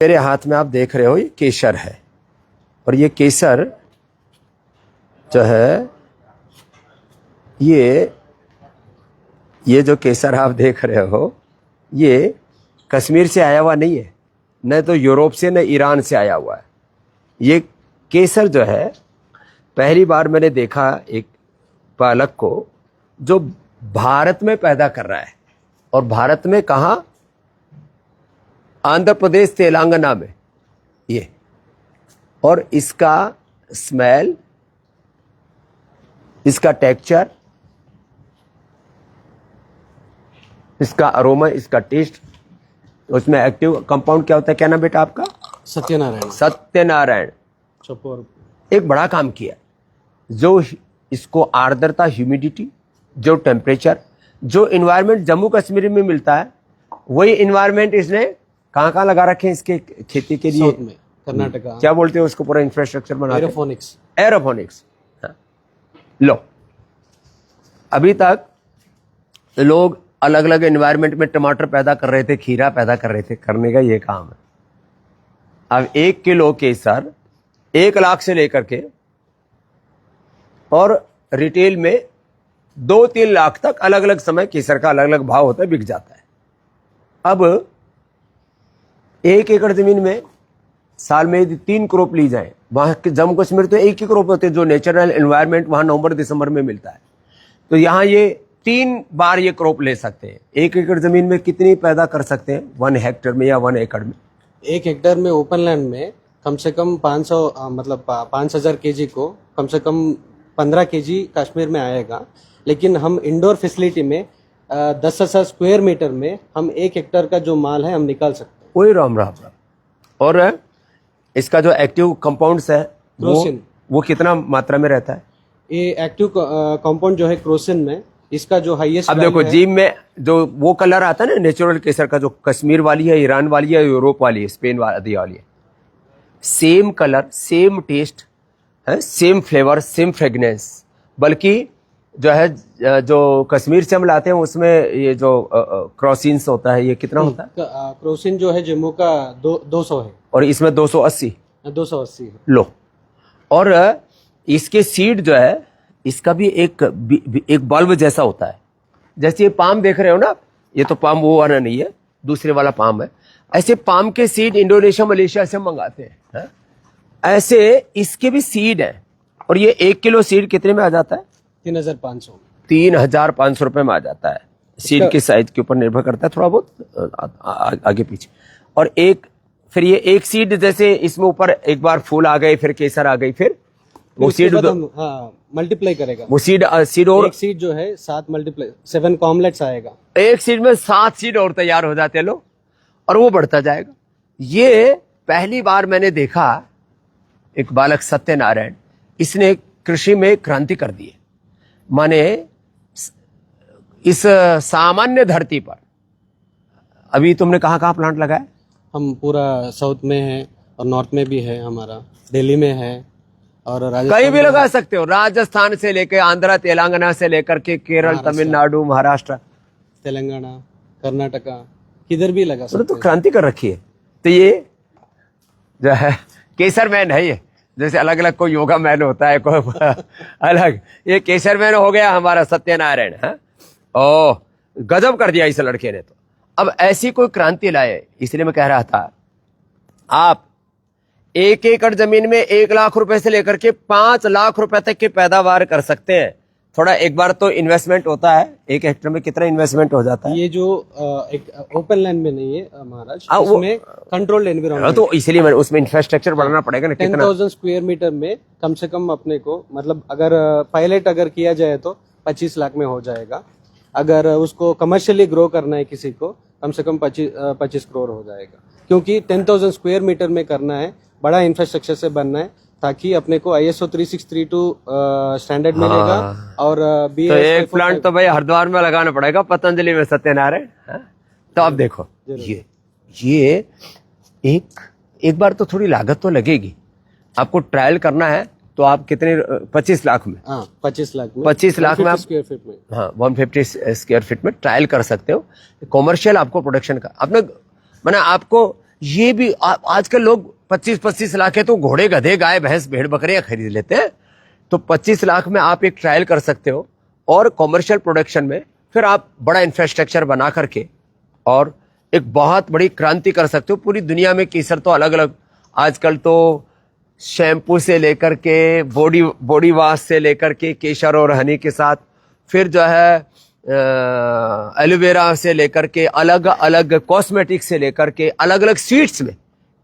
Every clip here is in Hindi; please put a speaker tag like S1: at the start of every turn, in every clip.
S1: मेरे हाथ में आप देख रहे हो ये केसर है और ये केसर जो है ये जो केसर आप देख रहे हो ये कश्मीर से आया हुआ नहीं है, न तो यूरोप से न ईरान से आया हुआ है। ये केसर जो है पहली बार मैंने देखा एक पालक को जो भारत में पैदा कर रहा है। और भारत में कहाँ? आंध्र प्रदेश तेलंगाना में ये। और इसका स्मेल, इसका टेक्सचर, इसका अरोमा, इसका टेस्ट, उसमें एक्टिव कंपाउंड क्या होता है? क्या नाम बेटा आपका?
S2: सत्यनारायण।
S1: सत्यनारायण
S2: चपोर
S1: एक बड़ा काम किया, जो इसको आर्द्रता, ह्यूमिडिटी, जो टेम्परेचर, जो इन्वायरमेंट जम्मू कश्मीर में मिलता है वही इन्वायरमेंट इसने कहाँ लगा रखे हैं इसके खेती के लिए?
S2: में कर्नाटका।
S1: क्या बोलते हैं उसको? पूरा इंफ्रास्ट्रक्चर बना
S2: एरोफोनिक्स।
S1: एरोफोनिक्स। हाँ। लो, अभी तक लोग अलग अलग एनवायरनमेंट में टमाटर पैदा कर रहे थे, खीरा पैदा कर रहे थे, करने का ये काम है। अब 1 किलो केसर 1 लाख से लेकर के और रिटेल में 2-3 लाख तक अलग अलग समय केसर का अलग अलग भाव होता है, बिक जाता है। अब 1 एकड़ जमीन में साल में यदि 3 क्रॉप ली जाए, वहां जम्मू कश्मीर तो 1 ही क्रॉप होते हैं, जो नेचुरल एनवायरनमेंट वहां नवंबर दिसंबर में मिलता है। तो यहाँ ये 3 बार ये क्रॉप ले सकते हैं। 1 एकड़ जमीन में कितनी पैदा कर सकते हैं? 1 हेक्टेयर में या 1 एकड़ में?
S2: 1 हेक्टेयर में ओपन लैंड में कम से कम 500 मतलब 5000 केजी को कम से कम 15 केजी कश्मीर में आएगा। लेकिन हम इंडोर फैसिलिटी में 10,000 स्क्वायर मीटर में हम 1 हेक्टेयर का जो माल है हम निकाल सकते हैं।
S1: वही राम। और इसका जो एक्टिव कंपाउंड्स है वो कितना मात्रा में रहता है?
S2: ये एक्टिव कंपाउंड जो है क्रोसिन में, इसका जो हाईएस्ट।
S1: अब देखो जिम में जो वो कलर आता है ना नेचुरल केसर का, जो कश्मीर वाली है, ईरान वाली है, यूरोप वाली है, स्पेन वाली है, सेम कलर, सेम टेस्ट है, सेम फ्लेवर, सेम फ्रेगनेंस। बल्कि जो है जो कश्मीर से हम लाते हैं उसमें ये जो क्रोसिन्स होता है, ये कितना होता है?
S2: क्रोसिन जो है जम्मू का 200 है
S1: और इसमें 280
S2: है।
S1: लो, और इसके सीड जो है इसका भी एक बल्ब जैसा होता है। जैसे ये पाम देख रहे हो ना, ये तो पाम वो वाला नहीं है, दूसरे वाला पाम है। ऐसे पाम के सीड इंडोनेशिया, मलेशिया से मंगाते हैं, है? ऐसे इसके भी सीड है। और ये 1 किलो सीड कितने में आ जाता है?
S2: 3,500
S1: रुपए में आ जाता है। सीड के साइज के ऊपर निर्भर करता है, थोड़ा बहुत आगे पीछे। और फिर ये एक सीड, जैसे इसमें ऊपर एक बार फूल आ गए, फिर केसर आ गई, फिर वो सीड
S2: मल्टीप्लाई करेगा।
S1: वो सीड और
S2: एक सीड जो है 7 मल्टीप्लाई 7 कॉम्प्लेक्स आएगा।
S1: एक सीड में 7 सीड और तैयार हो जाते हैं लोग, और वो बढ़ता जाएगा। ये पहली बार मैंने देखा एक बालक सत्यनारायण, इसने कृषि में क्रांति कर दी है। माने इस सामान्य धरती पर अभी तुमने कहाँ प्लांट लगाया?
S2: हम पूरा साउथ में है और नॉर्थ में भी है, हमारा दिल्ली में है और राजस्थान
S1: कहीं भी लगा सकते हो। राजस्थान से लेकर आंध्रा, तेलंगाना से लेकर के केरल, तमिलनाडु, महाराष्ट्र,
S2: तेलंगाना, कर्नाटका, किधर भी लगा सकते
S1: तो क्रांति कर रखी है। तो ये जो है केसर मैन है। ये जैसे अलग अलग कोई योगा मैन होता है, कोई अलग, ये केसर मैन हो गया हमारा सत्यनारायण है। ओ गजब कर दिया इस लड़के ने। तो अब ऐसी कोई क्रांति लाए, इसलिए मैं कह रहा था, आप 1 एकड़ जमीन में 1 लाख रुपए से लेकर के 5 लाख रुपए तक की पैदावार कर सकते हैं। थोड़ा एक बार तो इन्वेस्टमेंट होता है। 1 हेक्टेयर में कितना इन्वेस्टमेंट हो जाता है?
S2: ये जो एक ओपन लैंड में नहीं है महाराज, उसमें कंट्रोल्ड एनवायरनमेंट,
S1: तो इसलिए उसमें इंफ्रास्ट्रक्चर बढ़ाना पड़ेगा ना।
S2: 10,000 स्क्वायर मीटर में कम से कम अपने को, मतलब अगर पायलट अगर किया जाए तो 25 लाख में हो जाएगा। अगर उसको कमर्शियली ग्रो करना है किसी को, कम से कम 25 करोड़ हो जाएगा। क्योंकि 10,000 स्क्वायर मीटर में करना है, बड़ा इंफ्रास्ट्रक्चर से बनना है, ताकि अपने को ISO 3632 स्टैंडर्ड मिलेगा। और
S1: तो एक प्लांट तो भाई हरिद्वार में लगाना पड़ेगा, पतंजलि में, सत्यनारायण। तो अब देखो ये एक बार तो थोड़ी लागत तो लगेगी। आपको ट्रायल करना है तो आप कितने? 25 लाख में?
S2: 25 लाख में
S1: 25 लाख में आप
S2: स्क्वायर फीट में,
S1: हाँ 150 स्क्वायर फीट में ट्रायल कर सकते हो। कॉमर्शियल आपको प्रोडक्शन का अपने, मैंने आपको ये भी आजकल लोग 25-25 लाख है तो घोड़े गधे गाय भैंस भेड़ बकरियां खरीद लेते हैं। तो 25 लाख में आप एक ट्रायल कर सकते हो और कॉमर्शियल प्रोडक्शन में फिर आप बड़ा इंफ्रास्ट्रक्चर बना करके और एक बहुत बड़ी क्रांति कर सकते हो पूरी दुनिया में। केसर तो अलग अलग आजकल तो शैम्पू से लेकर के बॉडी वॉश से लेकर के केसर और हनी के साथ, फिर जो है एलोवेरा से लेकर के अलग अलग कॉस्मेटिक्स से लेकर के अलग अलग स्वीट्स में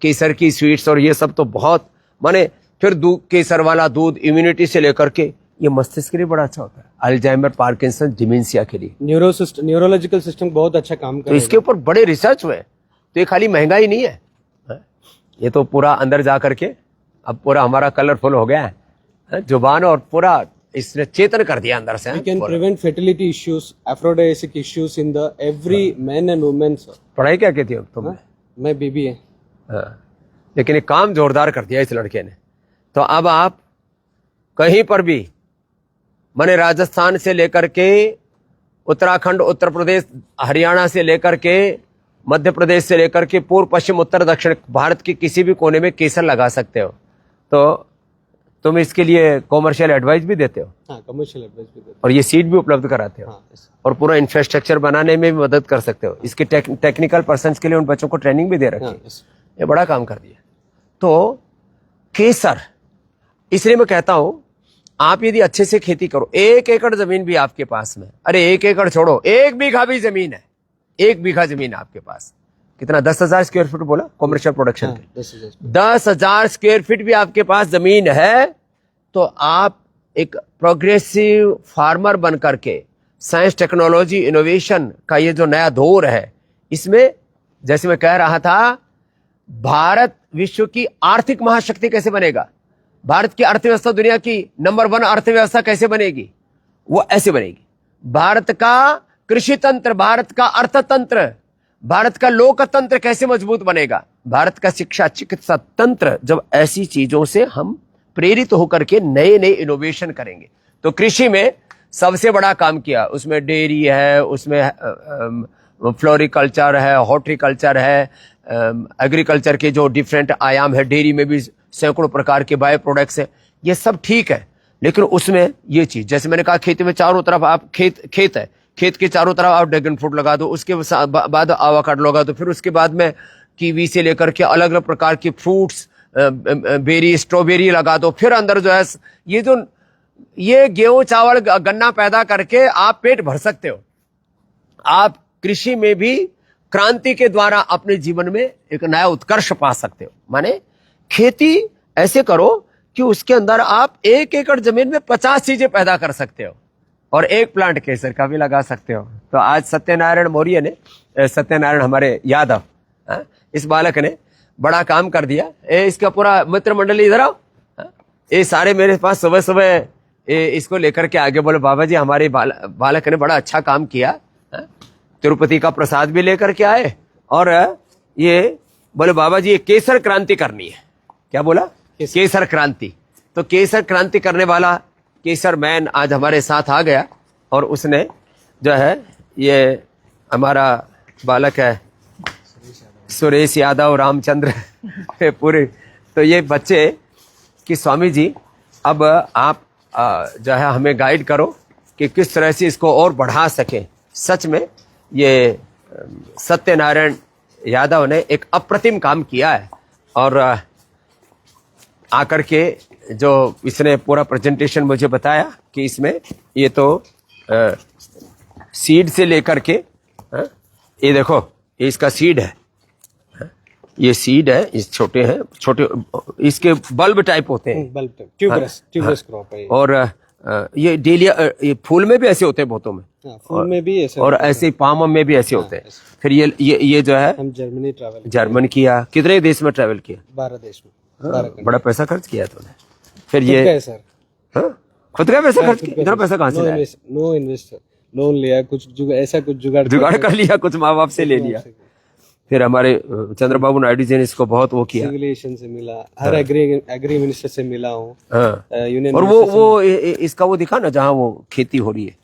S1: केसर की स्वीट्स और ये सब तो बहुत माने। फिर दूध, केसर वाला दूध इम्यूनिटी से लेकर के ये मस्तिष्क के लिए बड़ा अच्छा होता है, अल्जाइमर, पार्किंसन, डिमेंशिया के लिए।
S2: न्यूरोलॉजिकल सिस्टम बहुत अच्छा काम कर
S1: तो इसके ऊपर बड़े रिसर्च हुए। तो ये खाली महंगा ही नहीं है, ये तो पूरा अंदर जा करके अब पूरा हमारा कलरफुल हो गया है जुबान और पूरा इसने चेतन कर दिया अंदर से।
S2: We can prevent fertility issues, aphrodisiac issues in the every man and woman.
S1: पढ़ाई क्या कहती हो तुम?
S2: मैं BBA।
S1: लेकिन एक काम जोरदार कर दिया इस लड़के ने। तो अब आप कहीं पर भी माने राजस्थान से लेकर के उत्तराखंड, उत्तर प्रदेश, हरियाणा से लेकर के मध्य प्रदेश से लेकर के पूर्व, पश्चिम, उत्तर, दक्षिण भारत के किसी भी कोने में केसर लगा सकते हो। तो तुम इसके लिए कॉमर्शियल एडवाइस भी देते हो?
S2: हाँ, कमर्शियल एडवाइस भी देते हो
S1: और ये सीट भी उपलब्ध कराते हो?
S2: हाँ,
S1: और पूरा इंफ्रास्ट्रक्चर बनाने में भी मदद कर सकते हो। इसके टेक्निकल पर्सन्स के लिए उन बच्चों को ट्रेनिंग भी दे रखी है। ये बड़ा काम कर दिया। तो केसर, इसलिए मैं कहता हूं आप यदि अच्छे से खेती करो, 1 एकड़ जमीन भी आपके पास में, अरे 1 एकड़ छोड़ो, 1 बीघा भी जमीन है, 1 बीघा जमीन है आपके पास, कितना 10,000 स्क्वायर फीट बोला कॉमर्शियल प्रोडक्शन के? 10,000 स्क्वायर फीट भी आपके पास जमीन है तो आप एक प्रोग्रेसिव फार्मर बन करके साइंस, टेक्नोलॉजी, इनोवेशन का ये जो नया दौर है, इसमें जैसे मैं कह रहा था, भारत विश्व की आर्थिक महाशक्ति कैसे बनेगा, भारत की अर्थव्यवस्था दुनिया की नंबर 1 अर्थव्यवस्था कैसे बनेगी, वो ऐसे बनेगी। भारत का कृषि तंत्र, भारत का अर्थतंत्र, भारत का लोकतंत्र कैसे मजबूत बनेगा, भारत का शिक्षा चिकित्सा तंत्र, जब ऐसी चीजों से हम प्रेरित होकर के नए नए इनोवेशन करेंगे। तो कृषि में सबसे बड़ा काम किया, उसमें डेयरी है, उसमें फ्लोरिकल्चर है, हॉर्टिकल्चर है, एग्रीकल्चर के जो डिफरेंट आयाम है, डेयरी में भी सैकड़ों प्रकार के बायो प्रोडक्ट्स है, ये सब ठीक है। लेकिन उसमें ये चीज, जैसे मैंने कहा, खेती में चारों तरफ आप खेत है, खेत के चारों तरफ आप ड्रैगन फ्रूट लगा दो, उसके बाद आवाकाडो लगा दो, फिर उसके बाद में कीवी से लेकर के अलग अलग प्रकार के फ्रूट्स, बेरी, स्ट्रॉबेरी लगा दो, फिर अंदर जो है ये गेहूं, चावल, गन्ना पैदा करके आप पेट भर सकते हो। आप कृषि में भी क्रांति के द्वारा अपने जीवन में एक नया उत्कर्ष पा सकते हो। माने खेती ऐसे करो कि उसके अंदर आप 1 एकड़ जमीन में 50 चीजें पैदा कर सकते हो और 1 प्लांट केसर का भी लगा सकते हो। तो आज सत्यनारायण मौर्य ने, सत्यनारायण हमारे यादव, इस बालक ने बड़ा काम कर दिया। इसका पूरा मित्र मंडली इधर आओ, ये सारे मेरे पास सुबह सुबह इसको लेकर के आगे बोले, बाबा जी हमारे बालक ने बड़ा अच्छा काम किया, तिरुपति का प्रसाद भी लेकर के आए और ये बोले, बाबा जी ये केसर क्रांति करनी है। क्या बोला? केसर क्रांति। तो केसर क्रांति करने वाला केसर मैन आज हमारे साथ आ गया और उसने जो है, ये हमारा बालक है सुरेश यादव, रामचंद्र पूरे। तो ये बच्चे कि स्वामी जी अब आप जो है हमें गाइड करो कि किस तरह से इसको और बढ़ा सकें। सच में ये सत्यनारायण यादव ने एक अप्रतिम काम किया है और आकर के जो इसने पूरा प्रेजेंटेशन मुझे बताया कि इसमें ये तो सीड से लेकर के, ये देखो ये इसका सीड है, ये सीड है, इस छोटे हैं, छोटे इसके बल्ब टाइप होते हैं,
S2: बल्ब टाइप, ट्यूबरस क्रॉप है।
S1: और ये डेलिया, ये फूल में भी ऐसे होते हैं बहुतों में,
S2: फूल में भी ऐसे,
S1: और ऐसे पाम में भी ऐसे होते हैं। फिर ये जो है,
S2: हम जर्मनी ट्रैवल,
S1: जर्मन किया, कितने देश में ट्रैवल किया?
S2: 12 देश में।
S1: बड़ा पैसा खर्च किया तूने। फिर ये
S2: सर,
S1: खुद का पैसा खर्च किया? इतना पैसा कहाँ से लाया?
S2: नो इन्वेस्टर, लोन लिया, कुछ ऐसा कुछ जुगाड़
S1: कर लिया, कुछ माँ बाप से ले लिया। फिर हमारे चंद्रबाबू नायडू जी ने इसको बहुत वो किया,
S2: सिविलिएशन से मिला, हर एग्री मिनिस्टर से मिला हूँ, यूनियन।
S1: और वो इसका वो दिखा ना जहाँ वो खेती हो रही है,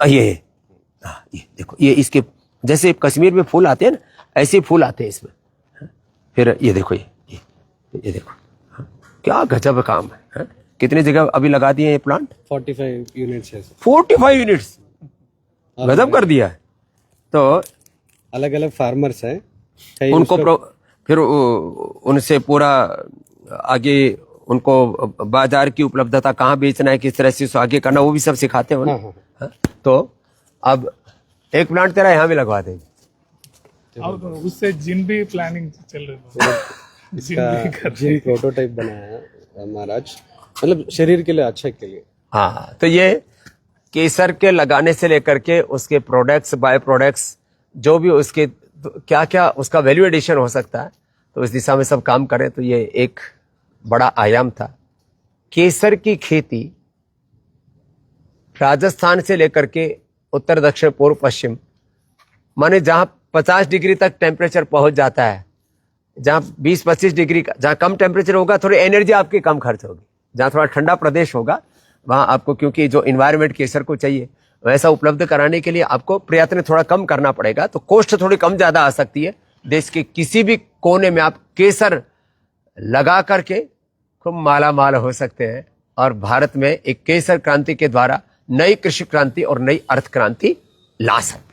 S1: ये देखो, ये इसके जैसे कश्मीर में फूल आते हैं ना, ऐसे फूल आते हैं इसमें। फिर ये देखो ये देखो, हाँ, क्या गजब काम है, हाँ? कितनी जगह अभी लगा दिए ये प्लांट?
S2: 45 यूनिट्स है।
S1: 45 यूनिट्स, गजब कर दिया है। तो
S2: अलग अलग फार्मर्स हैं, कई
S1: उनको फिर उनसे पूरा आगे उनको बाजार की उपलब्धता कहाँ बेचना है, किस तरह से उसको आगे करना, वो भी सब सिखाते हो ना।
S2: हाँ, हाँ।
S1: हाँ? तो अब एक प्लांट तेरा यहाँ भी लगवा देंगे।
S3: और उससे जिम भी प्लानिंग चल रही है।
S2: इसका जिम प्रोटोटाइप बनाया है महाराज, मतलब शरीर के लिए, अच्छे के लिए।
S1: हाँ, तो ये केसर के लगाने से लेकर के उसके प्रोडक्ट्स, बाय प्रोडक्ट्स, जो भी उसके क्या क्या उसका वैल्यू एडिशन हो सकता है, तो इस दिशा में सब काम करें। तो ये एक बड़ा आयाम था। केसर की खेती राजस्थान से लेकर के उत्तर, दक्षिण, पूर्व, पश्चिम, माने जहां 50 डिग्री तक टेम्परेचर पहुंच जाता है, जहां 20-25 डिग्री का जहां कम टेम्परेचर होगा, थोड़ी एनर्जी आपकी कम खर्च होगी। जहां थोड़ा ठंडा प्रदेश होगा वहां आपको, क्योंकि जो इन्वायरमेंट केसर को चाहिए वैसा उपलब्ध कराने के लिए आपको प्रयत्न थोड़ा कम करना पड़ेगा, तो कॉस्ट थोड़ी कम ज्यादा आ सकती है। देश के किसी भी कोने में आप केसर लगा करके खूब माला माल हो सकते हैं, और भारत में एक केसर क्रांति के द्वारा नई कृषि क्रांति और नई अर्थ क्रांति ला सकते हैं।